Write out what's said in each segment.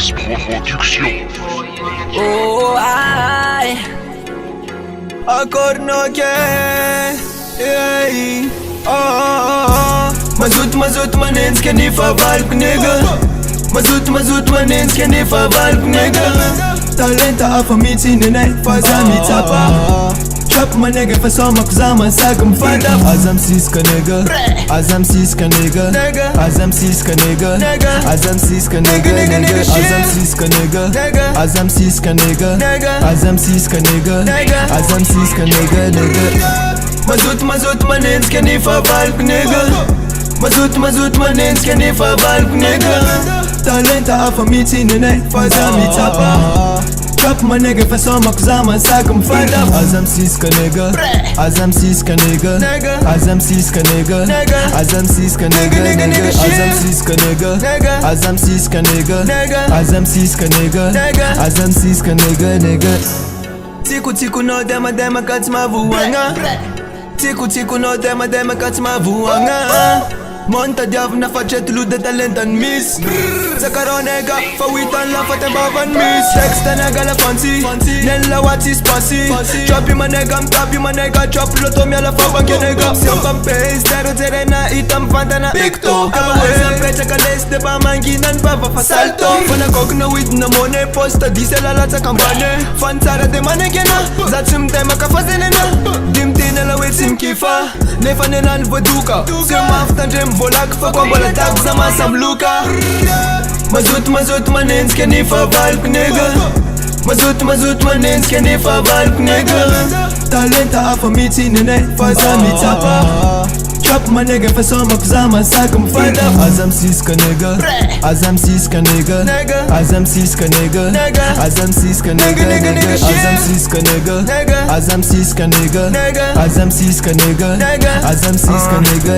Lux Production. Oh, ai Acornoke, yeah. Mazut manens que nem faval nigga. Mazut manens que nem faval nigga. Talenta a famiti nenai fazami tapa. Trap my nigga for some kuzama sagam fada. Azam siska nigga. Azam siska nigga. Azam siska nigga. Azam siska nigga. Azam siska nigga. Azam siska nigga. Azam siska nigga. Azam siska nigga. Mazut manens que nem faval nigga. Mazut manens que nem faval nigga. Talenta a famiti nenai fazami tapa. Trap my nigga for some kuzama sagam fada. Azam siska nigga. Azam siska nigga. Azam siska nigga. Azam siska nigga. Azam siska nigga. Azam siska nigga. Azam siska nigga. Azam siska nigga. Tiku no dema katsma vuanga. Tiku no dema katsma vuanga. Monta diav na facet lu de talent and miss. Zakaro nega, fa witan la fate bavan miss. Dexter nega la fancy, nella what is passy. Chop you my nega, I'm tap you my nega. Chop loto mi ala fa wake nega. Siambam pace, tero terena, itam fantana. Big to, away. Pecha kales de ba manginan bava fa salto. Fana kokna with na money posta, diesel ala ta kampane. Fantara de manegena, zatsum tema ka fazenena. Dim tinela with sim kifa, nefanenan voduka. Sim after dem volak fa kwambola tag zama samluka. Mazut manens que nem faval nigga. Mazut manens que nem faval nigga. Talenta a famiti nenai fazami tapa. Trap my nigga for some kuzama sagam fada. Azam siska nigga. Azam siska nigga. Azam siska nigga. Azam siska nigga. Azam siska nigga. Azam siska nigga. Azam siska nigga. Azam siska nigga.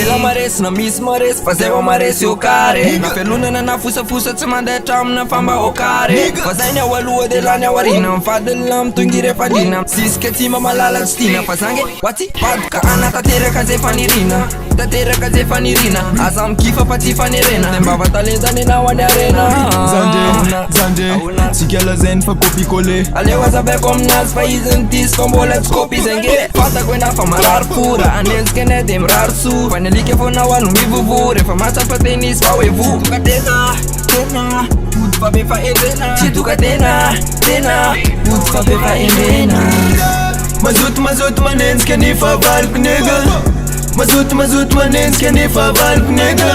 Ela mares na miss mares, fazer o mares o care. Feluna na fusa te manda tram na famba o care. Fazanya walua de la warina, fadelam tungire fadina. Siska tima malala stina, fazange wati padka ana tatera kaze fanirina. Tatera kaze fanirina, azam kifa pati fanirena. Tembava talenta nina wane arena. Zande, sikela zen fa kopi kole. Alewa zabe kom nas fa izentis kom bolet kopi zenge. Fata kwenda fa marar pura, anels kene dem rar su. Finally ke fona wanu mi vuvure, fa mata fa tenis fa wevu. Tukatena, put fa be fa endena. Si tukatena, put fa be fa endena. Mazut manens que nem faval nigga. Mazut manens que nem faval nigga.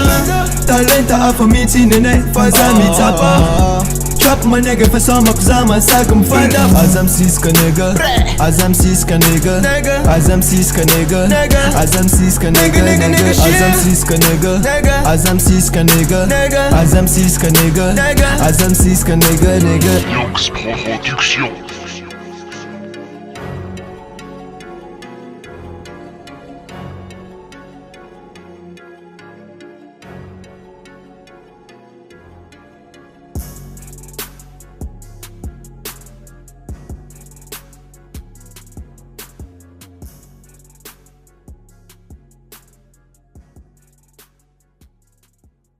Talenta a famiti nenai fazami tapa. Trap my nigga for some kuzama sagam fada. Azam siska nigga. Azam siska nigga. Azam siska nigga. Azam siska nigga. Azam siska nigga. Azam siska nigga. Azam siska nigga. Azam siska nigga. Lux Production.